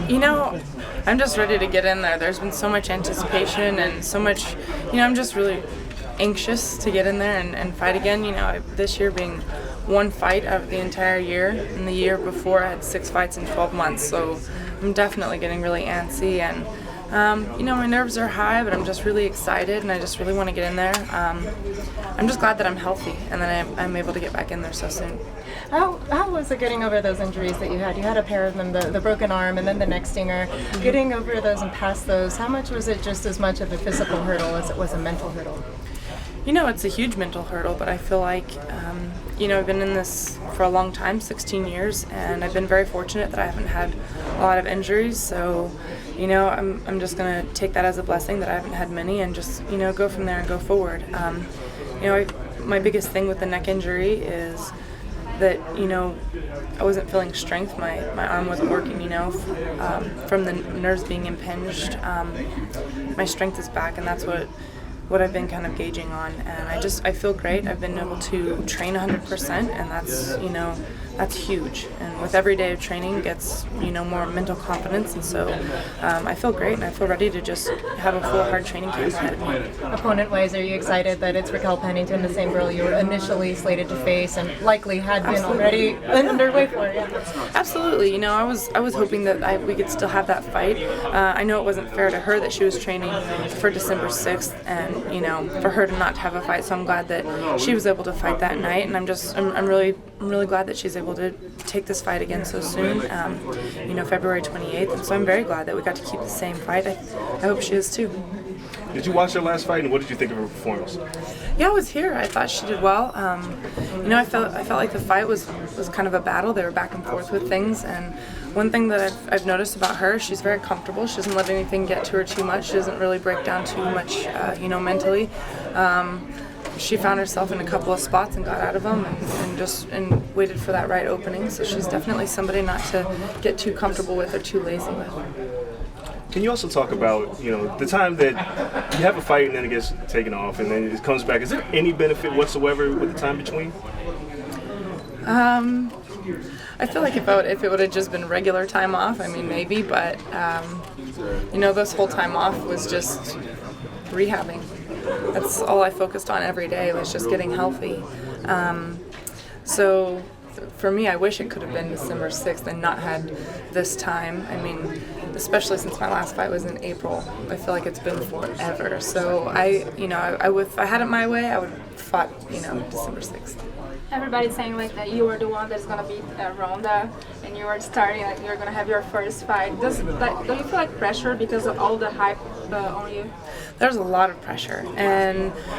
You know, I'm just ready to get in there. There's been so much anticipation and so much, I'm just really anxious to get in there and fight again. This year being one fight out of the entire year, and the year before I had 6 fights in 12 months, so I'm definitely getting really antsy, and my nerves are high, but I'm just really excited, and I just really want to get in there. I'm just glad that I'm healthy and that I'm able to get back in there so soon. How was it getting over those injuries that you had? You had a pair of them, the broken arm and then the neck stinger. Getting over those and past those, how much was it just as much of a physical hurdle as it was a mental hurdle? It's a huge mental hurdle, but I feel like, I've been in this for a long time, 16 years, and I've been very fortunate that I haven't had a lot of injuries. So, I'm just going to take that as a blessing that I haven't had many and just, go from there and go forward. My biggest thing with the neck injury is that, I wasn't feeling strength. My arm wasn't working, from the nerves being impinged. My strength is back, and that's what I've been kind of gauging on, and I feel great. I've been able to train 100%, and that's huge. And with every day of training gets more mental confidence, and so I feel great, and I feel ready to just have a full hard training camp ahead of me. Opponent-wise, are you excited that it's Raquel Pennington, the same girl you were initially slated to face and likely had been already underway for? Absolutely. I was hoping that we could still have that fight. I know it wasn't fair to her that she was training for December 6th, and for her to not have a fight. So I'm glad that she was able to fight that night, and I'm really glad that she's able to take this fight again so soon. February 28th, and so I'm very glad that we got to keep the same fight. I hope she is too. Did you watch her last fight, and what did you think of her performance? Yeah, I was here. I thought she did well. I felt like the fight was kind of a battle. They were back and forth with things, and one thing that I've noticed about her, she's very comfortable. She doesn't let anything get to her too much. She doesn't really break down too much, mentally. She found herself in a couple of spots and got out of them and waited for that right opening. So she's definitely somebody not to get too comfortable with or too lazy with. Can you also talk about, the time that you have a fight and then it gets taken off and then it comes back? Is there any benefit whatsoever with the time between? I feel like if it would have just been regular time off, maybe, but this whole time off was just rehabbing. That's all I focused on every day, was just getting healthy. So for me, I wish it could have been December 6th and not had this time. Especially since my last fight was in April. I feel like it's been forever. So if I had it my way, I would have fought, December 6th. Everybody's saying that you were the one that's gonna beat Ronda, and you were starting you're gonna have your first fight. Do you feel like pressure because of all the hype on you? There's a lot of pressure,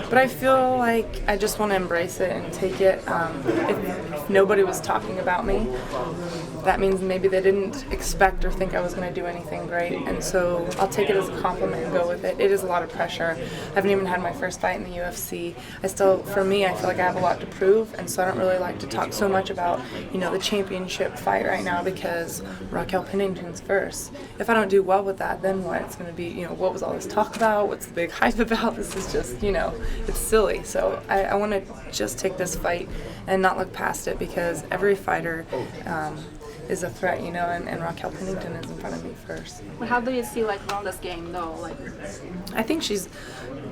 but I feel like I just want to embrace it and take it. If nobody was talking about me, that means maybe they didn't expect or think I was going to do anything great, and so I'll take it as a compliment and go with it. It is a lot of pressure. I haven't even had my first fight in the UFC. I feel like I have a lot to prove, and so I don't really like to talk so much about, the championship fight right now because Raquel Pennington's first. If I don't do well with that, then what? It's going to be, what was all this talk about? What's the big hype about? This is just, it's silly. So I want to just take this fight and not look past it, because every fighter is a threat, and Raquel Pennington is in front of me first. Well, how do you see Ronda's game though? I think she's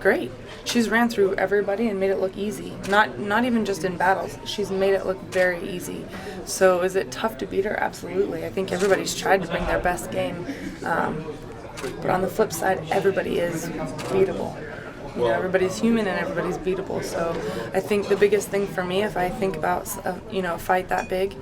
great. She's ran through everybody and made it look easy. Not even just in battles. She's made it look very easy. So is it tough to beat her? Absolutely. I think everybody's tried to bring their best game. But on the flip side, everybody is beatable. Everybody's human and everybody's beatable. So I think the biggest thing for me, if I think about a fight that big,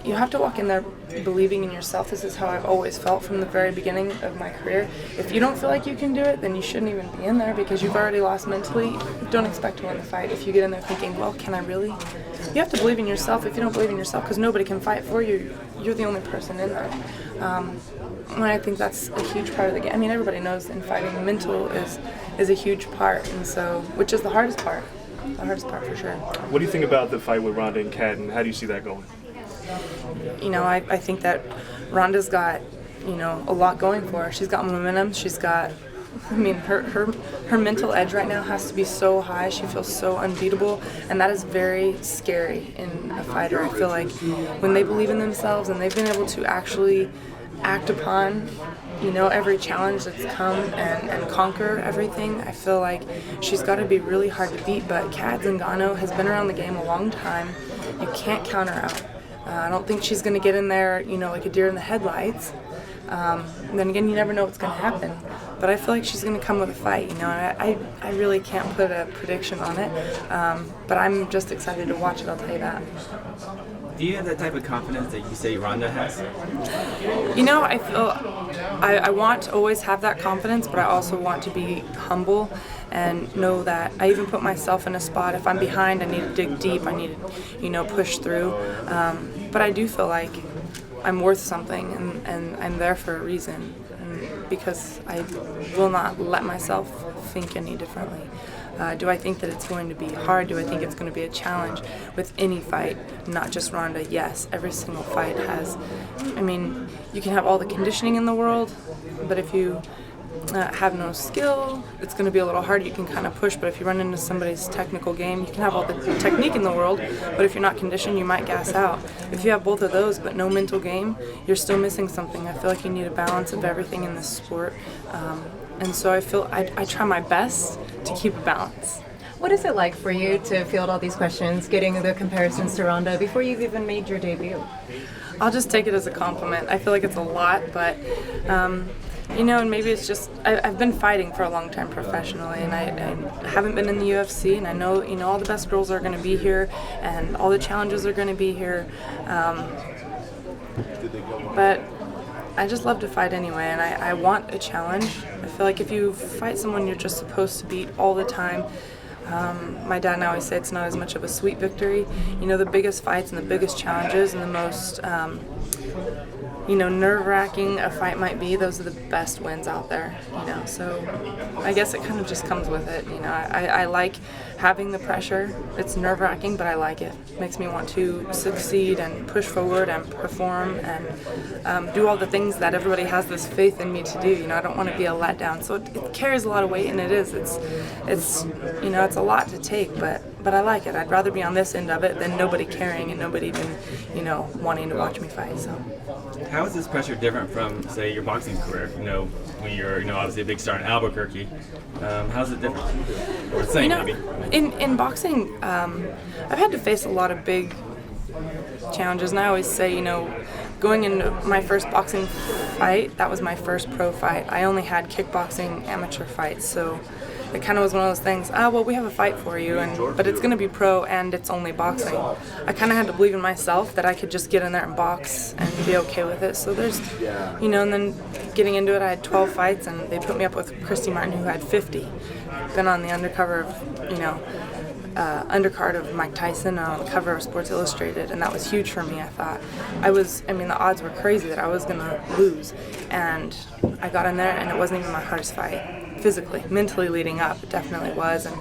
you have to walk in there believing in yourself. This is how I've always felt from the very beginning of my career. If you don't feel like you can do it, then you shouldn't even be in there, because you've already lost mentally. Don't expect to win the fight. If you get in there thinking, well, can I really? You have to believe in yourself. If you don't believe in yourself, because nobody can fight for you, you're the only person in there. And I think that's a huge part of the game. Everybody knows in fighting, mental is a huge part, and so, which is the hardest part. The hardest part for sure. What do you think about the fight with Ronda and Kat, and how do you see that going? I think that Ronda's got, a lot going for her. She's got momentum. She's got, her mental edge right now has to be so high. She feels so unbeatable, and that is very scary in a fighter. I feel like when they believe in themselves and they've been able to actually act upon, every challenge that's come and conquer everything. I feel like she's got to be really hard to beat, but Kat Zingano has been around the game a long time. You can't count her out. I don't think she's going to get in there, like a deer in the headlights. And then again, you never know what's going to happen. But I feel like she's going to come with a fight, and I really can't put a prediction on it. But I'm just excited to watch it, I'll tell you that. Do you have that type of confidence that you say Ronda has? I feel I want to always have that confidence, but I also want to be humble and know that I even put myself in a spot. If I'm behind, I need to dig deep. I need to, push through. But I do feel like I'm worth something, and I'm there for a reason, and because I will not let myself think any differently. Do I think that it's going to be hard? Do I think it's going to be a challenge with any fight, not just Ronda? Yes, every single fight has. You can have all the conditioning in the world, but if you have no skill, it's going to be a little hard. You can kind of push, but if you run into somebody's technical game, you can have all the technique in the world, but if you're not conditioned, you might gas out. If you have both of those but no mental game, you're still missing something. I feel like you need a balance of everything in this sport. And so I feel I try my best to keep a balance. What is it like for you to field all these questions, getting the comparisons to Ronda before you've even made your debut? I'll just take it as a compliment. I feel like it's a lot, but and maybe it's just I've been fighting for a long time professionally, and I haven't been in the UFC, and I know all the best girls are going to be here, and all the challenges are going to be here, but I just love to fight anyway, and I want a challenge. I feel like if you fight someone you're just supposed to beat all the time, my dad and I always say it's not as much of a sweet victory. The biggest fights and the biggest challenges and the most nerve-wracking a fight might be, those are the best wins out there, so I guess it kind of just comes with it, I like having the pressure. It's nerve-wracking, but I like it. It makes me want to succeed and push forward and perform and do all the things that everybody has this faith in me to do. I don't want to be a letdown, so it carries a lot of weight, and it is. It's a lot to take, but I like it. I'd rather be on this end of it than nobody caring and nobody even, wanting to watch me fight, so. How is this pressure different from, say, your boxing career? When you're, obviously a big star in Albuquerque. How's it different? Or the same, maybe? In boxing, I've had to face a lot of big challenges, and I always say, going into my first boxing fight, that was my first pro fight. I only had kickboxing amateur fights, so it kind of was one of those things, we have a fight for you, but it's going to be pro and it's only boxing. I kind of had to believe in myself that I could just get in there and box and be okay with it. So there's, and then getting into it, I had 12 fights, and they put me up with Christy Martin, who had 50. Been on the undercover of, undercard of Mike Tyson on the cover of Sports Illustrated, and that was huge for me. I thought the odds were crazy that I was going to lose, and I got in there, and it wasn't even my hardest fight. Physically, mentally leading up, it definitely was, and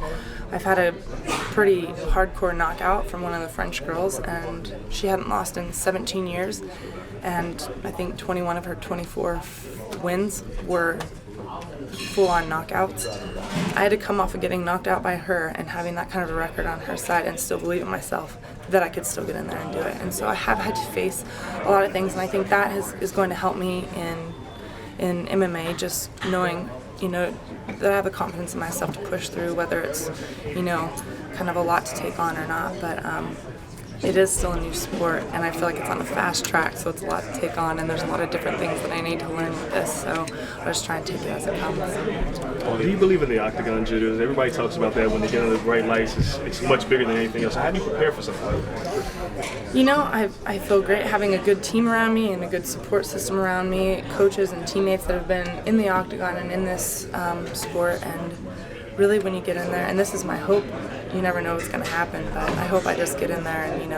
I've had a pretty hardcore knockout from one of the French girls, and she hadn't lost in 17 years, and I think 21 of her 24 wins were full-on knockouts. I had to come off of getting knocked out by her and having that kind of a record on her side and still believe in myself that I could still get in there and do it. And so I have had to face a lot of things, and I think that is going to help me in MMA, just knowing that I have the confidence in myself to push through, whether it's, kind of a lot to take on or not. But it is still a new sport, and I feel like it's on a fast track, so it's a lot to take on, and there's a lot of different things that I need to learn with this, so I just try and take it as it comes. Do you believe in the octagon jitters? Everybody talks about that when they get under the bright lights. It's much bigger than anything else. How do you prepare for something like that? I feel great having a good team around me and a good support system around me, coaches and teammates that have been in the octagon and in this sport, and really when you get in there, and this is my hope, you never know what's going to happen, but I hope I just get in there and,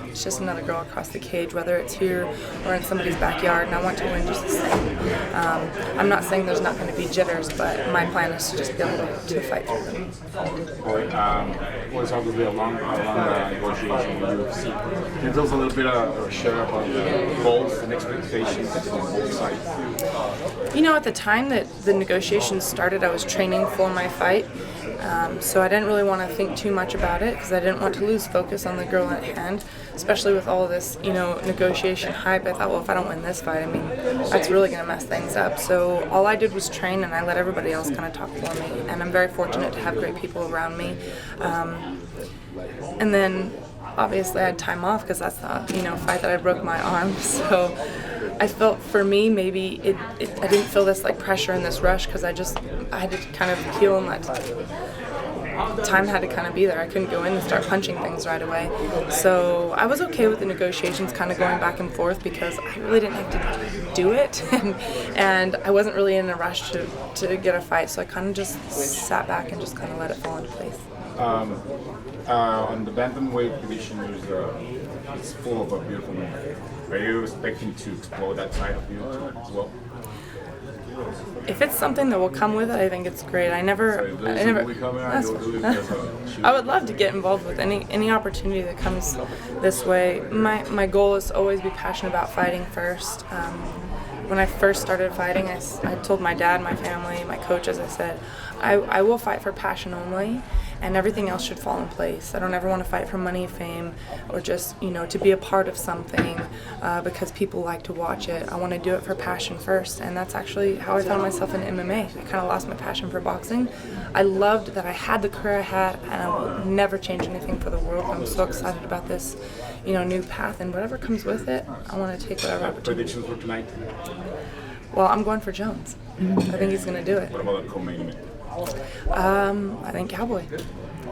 it's just another girl across the cage, whether it's here or in somebody's backyard, and I want to win just the same. I'm not saying there's not going to be jitters, but my plan is to just be able to fight through them. Was obviously a long negotiation with UFC. Can you tell us a little bit share about the goals and expectations on both sides? At the time that the negotiations started, I was training for my fight. So I didn't really want to think too much about it because I didn't want to lose focus on the girl at hand. especially with all this, negotiation hype. I thought, well, if I don't win this fight, I mean, that's really going to mess things up. So all I did was train, and I let everybody else kind of talk for me. And I'm very fortunate to have great people around me. And then obviously I had time off because that's the fight that I broke my arm. So I felt, for me, maybe I didn't feel this like pressure and this rush because I had to kind of heal, and that time had to kind of be there. I couldn't go in and start punching things right away. So I was okay with the negotiations kind of going back and forth because I really didn't have to do it, and I wasn't really in a rush to get a fight. So I kind of just sat back and just kind of let it fall into place. On the bantamweight division, it's full of a beautiful women. Are you expecting to explore that side of you as well? If it's something that will come with it, I think it's great. I would love to get involved with any opportunity that comes this way. My goal is to always be passionate about fighting first. When I first started fighting, I told my dad, my family, my coaches, I said, I will fight for passion only, and everything else should fall in place. I don't ever want to fight for money, fame, or just, to be a part of something because people like to watch it. I want to do it for passion first, and that's actually how I found myself in MMA. I kind of lost my passion for boxing. I loved that I had the career I had, and I will never change anything for the world. I'm so excited about this, new path, and whatever comes with it, I want to take whatever opportunity. Predictions for tonight? Well, I'm going for Jones. I think he's going to do it. What about the co-main event? I think Cowboy.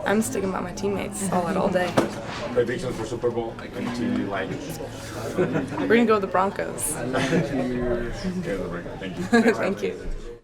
I'm sticking by my teammates solid all day. Predictions for Super Bowl? Any team you like? We're going to go with the Broncos. Thank you. Thank you.